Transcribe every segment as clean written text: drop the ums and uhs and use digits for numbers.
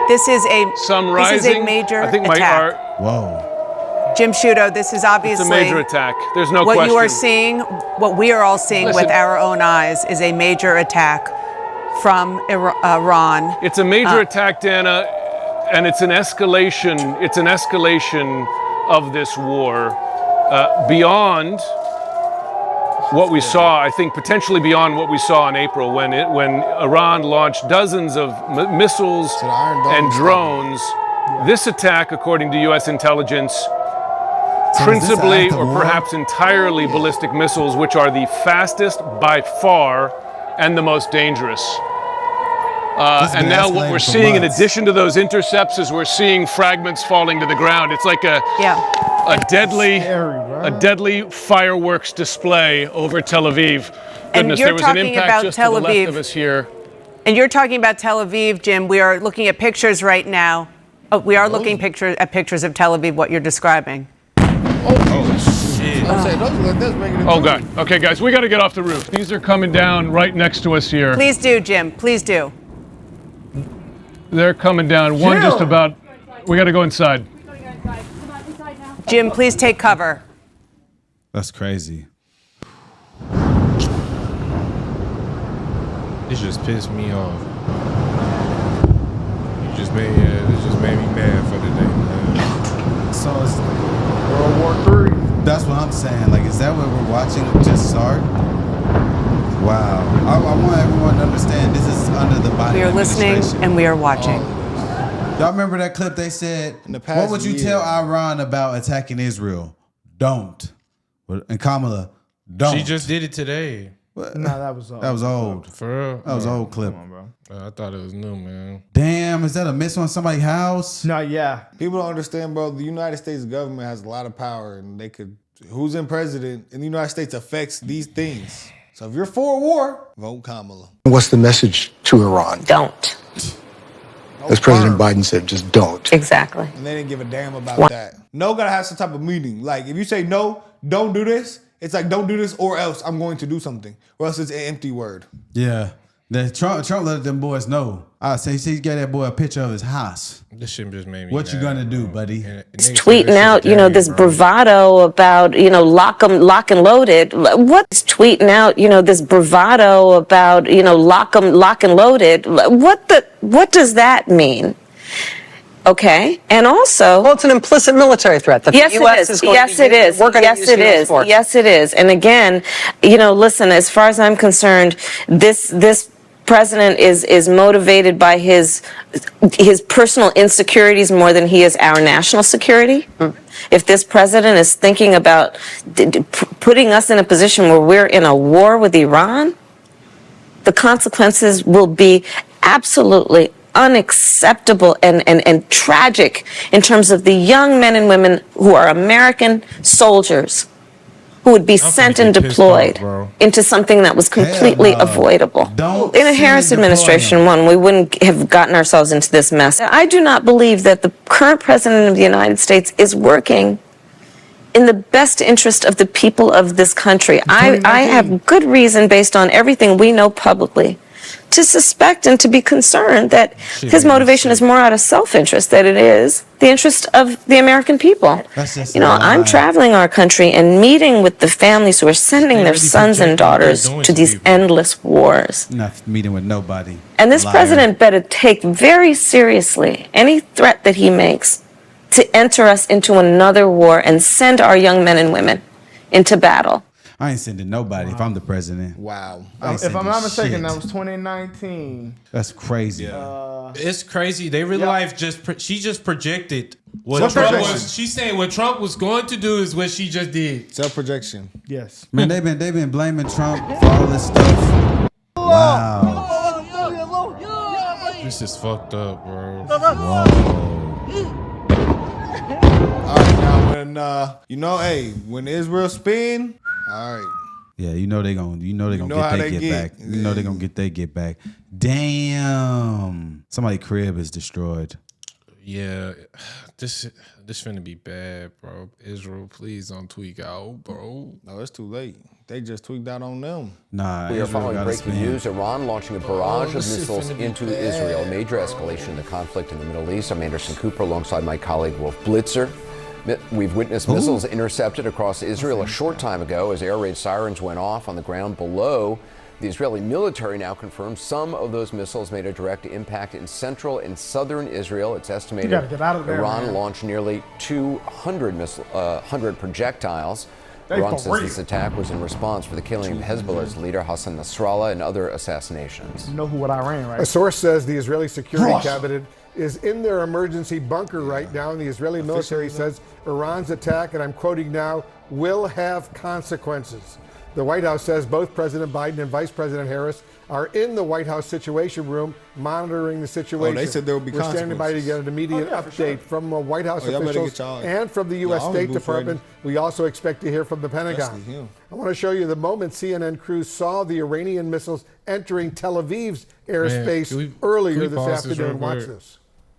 This is a Sun rising. This is a major I think attack. Whoa. Jim Sciutto, this is obviously It's a major attack. There's no what question. you are seeing, what we are all seeing with our own eyes, is a major attack from Iran. It's a major attack, Dana, and it's an escalation. It's an escalation of this war beyond what we saw. I think potentially beyond what we saw in April when Iran launched dozens of missiles and drones. This attack, according to U.S. intelligence, principally or perhaps entirely ballistic missiles, which are the fastest by far and the most dangerous. And now what we're seeing in addition to those intercepts is we're seeing fragments falling to the ground. It's like a deadly fireworks display over Tel Aviv. Goodness, there was an impact just to the left of us here. And you're talking about Tel Aviv, Jim. We are looking at pictures right now. Oh, we are looking at pictures of Tel Aviv, what you're describing. Oh, shit. Oh, God. Okay, guys, we got to get off the roof. These are coming down right next to us here. Please do, Jim. Please do. They're coming down. One just about. We got to go inside. Jim, please take cover. That's crazy. This just pissed me off. This just made me mad for the day, man. So it's World War III. That's what I'm saying. Like, is that what we're watching just start? Wow. I want everyone to understand this is under the Biden We are listening administration. and we are watching. Y'all remember that clip they said, what would you tell Iran about attacking Israel? Don't. And Kamala, don't. She just did it today. No, that was old. That was old. For real? That was an old clip. Come on, bro. I thought it was new, man. Damn, is that a miss on somebody's house? No, yeah. People don't understand, bro. The United States government has a lot of power, and they could. Who's in president in the United States affects these things. So if you're for a war, vote Kamala. What's the message to Iran? Don't. As President Biden said, just don't. Exactly. And they didn't give a damn about that. No gotta have some type of meaning. Like, if you say no, don't do this, it's like, don't do this or else I'm going to do something. Or else it's an empty word. Yeah. Trump let them boys know. I say he gave that boy a picture of his house. This shit just made me What you gonna do, bro. buddy? It's tweeting out, this bravado about, lock and loaded. What's tweeting out, this bravado about, lock and loaded? What does that mean? Okay, and also, well, it's an implicit military threat. That yes, the US it is. is going Yes, to it is. We're going yes, to use it US is. force. Yes, it is. And again, listen. As far as I'm concerned, this president is motivated by his personal insecurities more than he is our national security. If this president is thinking about putting us in a position where we're in a war with Iran, the consequences will be absolutely unacceptable and tragic in terms of the young men and women who are American soldiers who would be sent and deployed into something that was completely avoidable. In a Harris administration one, we wouldn't have gotten ourselves into this mess. I do not believe that the current president of the United States is working in the best interest of the people of this country. I have good reason, based on everything we know publicly, to suspect and to be concerned that his motivation is more out of self-interest than it is the interest of the American people. I'm traveling our country and meeting with the families who are sending their sons and daughters to these endless wars. Not meeting with nobody. And this president better take very seriously any threat that he makes to enter us into another war and send our young men and women into battle. I ain't sending nobody if I'm the president. Wow. If I'm not mistaken, that was 2019. That's crazy. Yeah. It's crazy. They real life she just projected what Self Trump projection. was. She's saying what Trump was going to do is what she just did. Self-projection. Yes. Man, they've been blaming Trump for all this stuff. Wow. This is fucked up, bro. Whoa. All right, now when Israel spin, all right. Yeah, you know they gonna get their get back. You know they gonna get their get back. Damn. Somebody's crib is destroyed. Yeah, this finna be bad, bro. Israel, please don't tweak out, bro. No, it's too late. They just tweaked out on them. Nah, We are Israel following gotta breaking spin. news. Iran launching a barrage of this shit missiles finna be into bad, Israel. Major bro. escalation in the conflict in the Middle East. I'm Anderson Cooper alongside my colleague Wolf Blitzer. We've witnessed missiles intercepted across Israel a short time ago as air raid sirens went off on the ground below. The Israeli military now confirms some of those missiles made a direct impact in central and southern Israel. It's estimated gotta get out of there, Iran man. launched nearly 100 projectiles. They Iran for says real. this attack was in response for the killing of Hezbollah's leader Hassan Nasrallah and other assassinations. You know who what Iran, right? A source says the Israeli security Russia. cabinet is in their emergency bunker right now, and the Israeli military says Iran's attack, and I'm quoting now, will have consequences. The White House says both President Biden and Vice President Harris are in the White House Situation Room monitoring the situation. said there will be We're standing by to get an immediate Oh, yeah, for update sure. from White House Oh, y'all better officials get y'all- and from the U.S. y'all State booth Department. We also expect to hear from the Pentagon. Especially him. I want to show you the moment CNN crews saw the Iranian missiles entering Tel Aviv's airspace can we earlier this pause this real afternoon. Watch quick? this.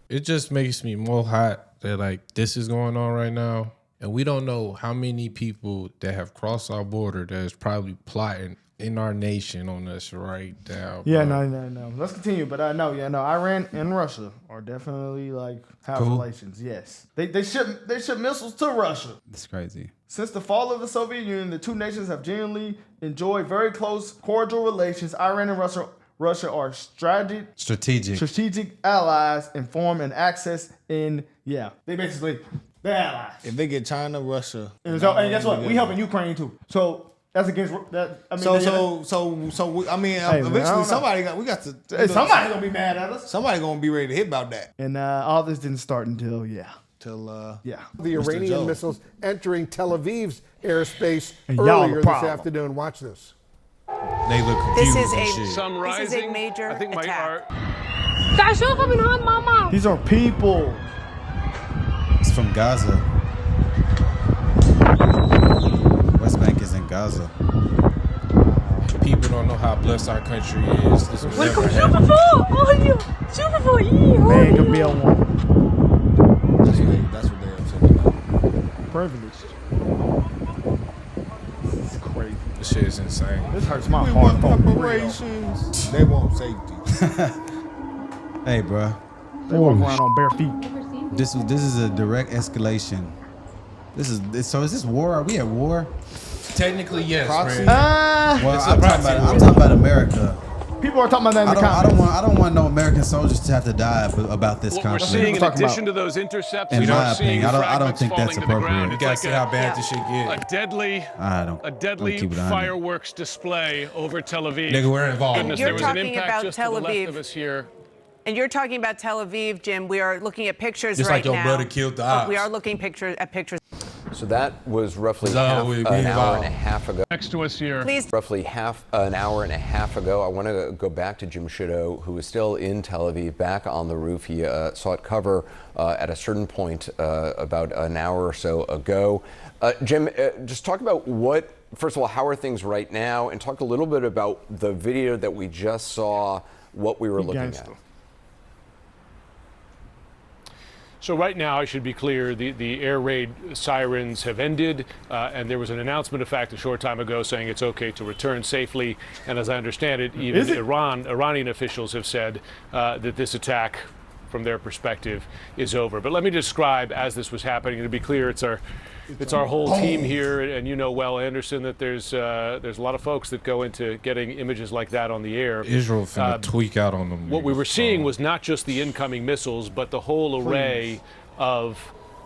It just makes me more hot that like this is going on right now, and we don't know how many people that have crossed our border that is probably plotting in our nation on us right now. Yeah, bro. no. Let's continue. But Iran and Russia are definitely like have relations. Yes, they ship missiles to Russia. It's crazy. Since the fall of the Soviet Union, the two nations have genuinely enjoyed very close, cordial relations. Iran and Russia are strategic allies and form an access in. Yeah, they're allies. If they get China, Russia, And guess what? We helping Ukraine too. So that's against that. I mean, eventually I don't somebody got to. somebody gonna be mad at us. Somebody gonna be ready to hit about that. And all this didn't start until The Mr. Iranian Joe. missiles entering Tel Aviv's airspace And y'all earlier the this problem. afternoon. Watch this. They look This confused is and a- shit. Some This is a rising. major I think attack. These are people. It's from Gaza. West Bank is in Gaza. People don't know how blessed our country is. This will never happen. Man can be a woman. That's what they're upset about. Privileged. This is crazy. This shit is insane. This hurts my We heart. want for real. reparations. They want safety. Hey, bruh. They walk around on bare feet. This is a direct escalation. Is this war? Are we at war? Technically, yes, Proxy? man. Well, It's a I'm talking proxy war. about America. People are talking about that in the I comments. don't want no American soldiers to have to die about this What we're conflict. seeing, in talking addition about- to those intercepts, In we my are seeing opinion, I don't fragments think that's falling to the ground. appropriate. You It's gotta like see how bad this shit a get. deadly, I'm a deadly keep it 100. fireworks display over Tel Aviv. Nigga, we're involved. Goodness, You're there was an talking impact about just Tel to the left Aviv. of us here. And you're talking about Tel Aviv, Jim. We are looking at pictures Just right like your now. brother killed the We ops. are looking at pictures. So that was roughly So an we hour involved. and a half ago. Next to us here. Please. Roughly an hour and a half ago. I want to go back to Jim Shadow, who is still in Tel Aviv, back on the roof. He sought cover at a certain point about an hour or so ago. Jim, just talk about first of all, how are things right now? And talk a little bit about the video that we just saw, what we were looking at. So right now, I should be clear, the air raid sirens have ended, and there was an announcement, in fact, a short time ago saying it's okay to return safely. And as I understand it, even Iranian officials have said that this attack, from their perspective, is over. But let me describe as this was happening. To be clear, it's our whole team here, and you know well, Anderson, that there's a lot of folks that go into getting images like that on the air. Israel finna tweak out on them. What we niggas, were seeing bro. was not just the incoming missiles, but the whole array of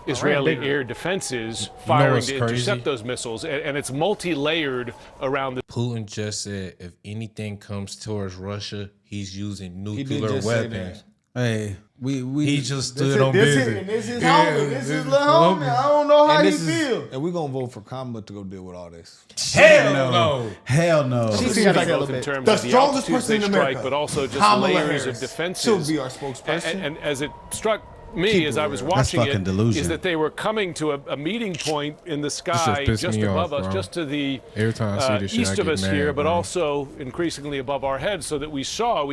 Israeli air defenses firing what's to crazy? intercept those missiles, and it's multi-layered around the. Putin just said if anything comes towards Russia, he's using did nuclear just say weapons. Hey, we He just stood on This business. is his homie. This is little homie. I don't know how he feel. And we're gonna vote for Kamala to go deal with all this. Hell no. Hell no. She Both gotta say a little in bit. terms The of the strongest altitudes person they in strike, America, but also just Kamala layers Harris. of defenses. She'll be our spokesperson. And as it struck me as I was watching fucking it, delusion. is that they were coming to a meeting point in the sky just pissed just me above off, us, bro. just to the Every time I see this shit, east I of get us mad, here, but bro. also increasingly above our heads, so that we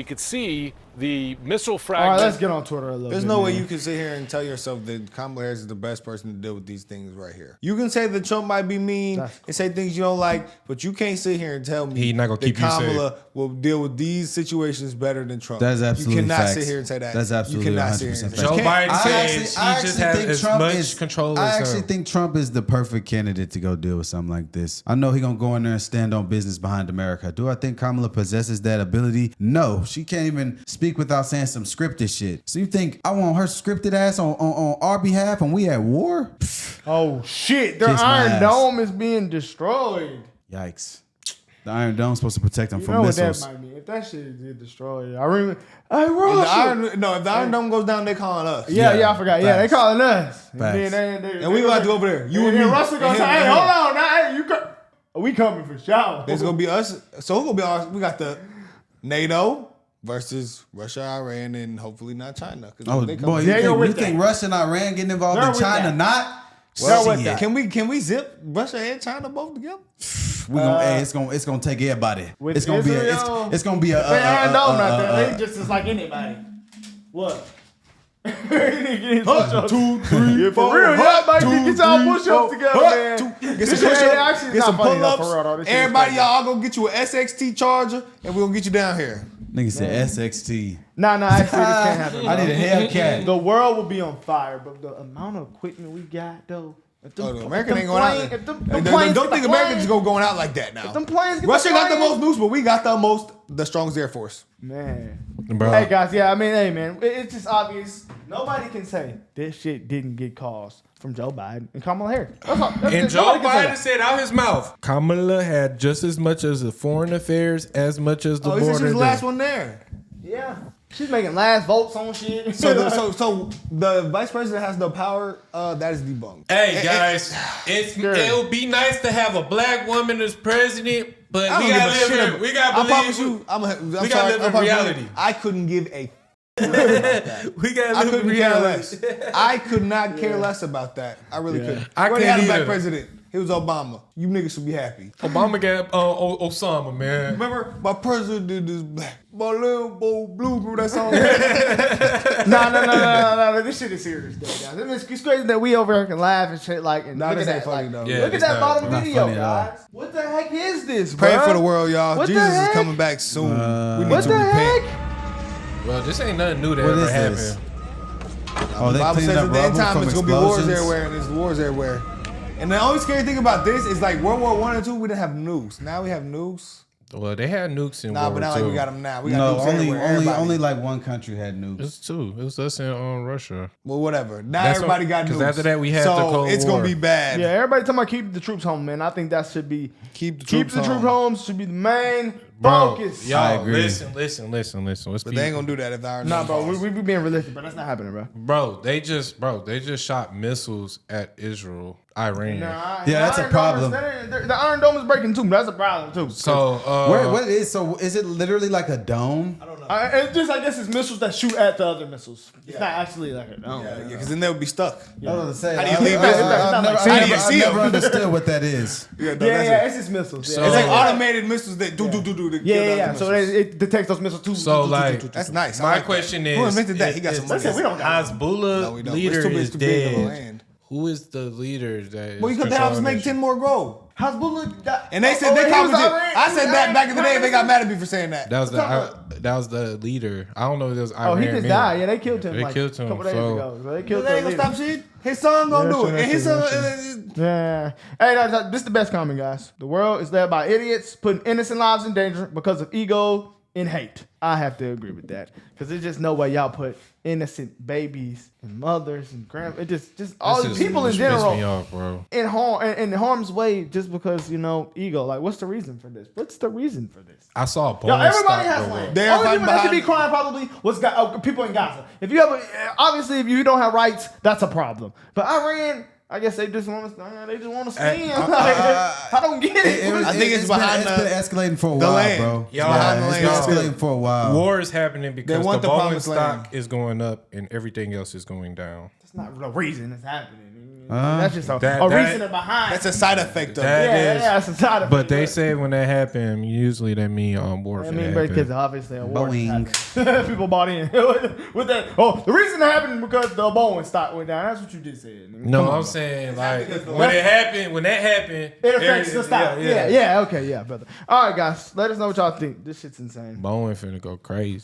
could see the missile All fragment. right, let's get on Twitter a little There's bit. no way man. you can sit here and tell yourself that Kamala Harris is the best person to deal with these things right here. You can say that Trump might be mean and say things you don't like, but you can't sit here and tell me He not gonna that keep you Kamala will deal with these situations better than Trump. That's absolutely You cannot facts. sit here and say that. That's absolutely You cannot sit here and 100% say facts. that. Joe Biden I says actually he just has think as Trump much is- control I as actually him. think Trump is the perfect candidate to go deal with something like this. I know he's gonna go in there and stand on business behind America. Do I think Kamala possesses that ability? No, she can't even speak without saying some scripted shit. So you think I want her scripted ass on our behalf and we at war? Oh shit! Their Kiss my Iron ass. Dome is being destroyed. Yikes. The Iron Dome's supposed to protect them You from know what missiles. that might mean? If that shit is destroyed, I remember. Hey, If Russia. the Iron Dome goes down, they calling us. Yeah, I forgot. Yeah, they Facts. calling us. Facts. And we gonna have to go over there. You and and me. then Russell gonna and say, him, "Hey, and hold him. on, now, hey, we coming for sure." It's gonna be us. So who gonna be ours? We got the NATO versus Russia, Iran, and hopefully not China. Oh they boy, Yeah, you're you with think that. Russia and Iran getting involved They're in with China that. not? They're with Shit. that. Can we zip Russia and China both together? We gonna, hey, it's gonna take everybody. With It's gonna be Israel, it's gonna be a They Iron Dome out there. They just as like anybody. What? 1, 2, 3, Yeah, for 4, real, y'all might 2, get y'all 3, push-ups together, 4, man. 2. Get This some shit push-ups, actually get not some funny, though, pull-ups. for real, though. This shit is Everybody, crazy. y'all gonna get you an SXT charger, and we gonna get you down here. Nigga said SXT. Nah, actually, this can't happen. I need a Hellcat. The world will be on fire, but the amount of equipment we got, though. If them, Oh, America if ain't them going plane- out. if them Don't planes think get the Americans plane- going out like that now. If them planes get Russia got the plane- most nukes, but we got the strongest air force. Man. Bro. Hey, guys, yeah, I mean, hey, man, it's just obvious. Nobody can say this shit didn't get caused from Joe Biden and Kamala Harris. That's all. And Joe nobody can say Biden that. said out his mouth, Kamala had just as much as the foreign affairs as much as the Oh, he said she border. was the last did. one there. Yeah. She's making last votes on shit. So the vice president has the power. That is debunked. Hey guys, it'll be nice to have a black woman as president, but we gotta live in, we gotta I promise believe you, I'm we gotta live in reality. I couldn't give a. We gotta I live in couldn't care reality. less. I could not care less about that. I really couldn't. I We already can't had a black either. president. He was Obama. You niggas should be happy. Obama got Osama, man. Remember, my president is black. My little boy blue. Remember that song? No. This shit is serious, though, guys. It's crazy that we over here can laugh and shit like. And Nah, look this at ain't that, funny, like, though. Yeah, look at it's that not- bottom not video, funny at all. guys. What the heck is this, Pray bro? for the world, y'all. What the Jesus is heck? coming back soon. We need What to the repent. heck? Well, this ain't nothing new that What ever is happened. this? Oh, The they Bible cleaned says up at the end rubble time from it's gonna be wars explosions. everywhere, and there's wars everywhere. And the only scary thing about this is like World War I and II, we didn't have nukes. Now we have nukes. Well, they had nukes in Nah, World but War not like we II. got them now. We got No, nukes only everywhere. Everybody. only like one country had nukes. It's two. It was us and Russia. Well, whatever. Now That's everybody what- got nukes. 'cause after that we had so the Cold it's War. gonna be bad. Yeah, everybody talking about keep the troops home, man. I think that should be Keep the keep troops the troop home. home should be the main Bro, focus. y'all, I agree. listen. Let's But be, they ain't gonna do that if the Iron Nah, Dome bro, falls. we be being realistic, bro. That's not happening, bro. Bro, they just shot missiles at Israel, Iran. Nah, Yeah, that's a problem. The Iron Dome is breaking too. That's a problem too. So What is so? Is it literally like a dome? It's just I guess it's missiles that shoot at the other missiles. It's not actually like a dome. Yeah, because then they would be stuck. I was gonna say. How do you leave I that? never, How do you see I never 'em? understood what that is. Yeah, It's just missiles. So- Yeah, It's like Oh. automated missiles that do to yeah. kill the other So missiles. it detects those missiles too. So, like, That's nice. I my like that. question is, Who invented that? He got some money. Listen, we don't got Hezbollah No, we don't. leader It's too big- is too big of a dead. land. Who is the leader that is Well, you could have to controlling make this? 10 more grow. Hezbollah. And they said they commented. I said that back in the day. And they got mad at me for saying that. That was the leader. I don't know if it was Oh, Iran. he just man. died. Yeah, they killed him. They like, killed him, a couple days so- ago. So they They killed ain't their gonna leader. stop shit. His son gonna Yeah, do sure, it. And his sure, son. Yeah. Hey, this is the best comment, guys. The world is led by idiots putting innocent lives in danger because of ego and hate. I have to agree with that because there's just no way y'all put innocent babies and mothers and grandma. It just all these people in Piss general me off, bro. in harm's way just because ego. Like, what's the reason for this? What's the reason for this? I saw a Yo, porn everybody stop has go land. up. They're Only fighting people that should be behind- crying probably was people in Gaza. If you have obviously if you don't have rights, that's a problem. But Iran, I guess they just want to scam. I don't get it. I think it's behind been escalating for a the while, land. bro. Y'all, It's been y'all- escalating for a while. War is happening because want the the Boeing promised land. stock is going up and everything else is going down. That's not the reason it's happening. That's just a reason behind. That's a side effect of it. That's a side effect. But they say when that happened, usually that mean on board for that. Because obviously a war Boeing. people bought in with that. Oh, the reason it happened because the Boeing stock went down. That's what you just said. No, I'm saying like when that happened, it affects the stock. Yeah, okay, brother. All right, guys, let us know what y'all think. This shit's insane. Boeing finna go crazy.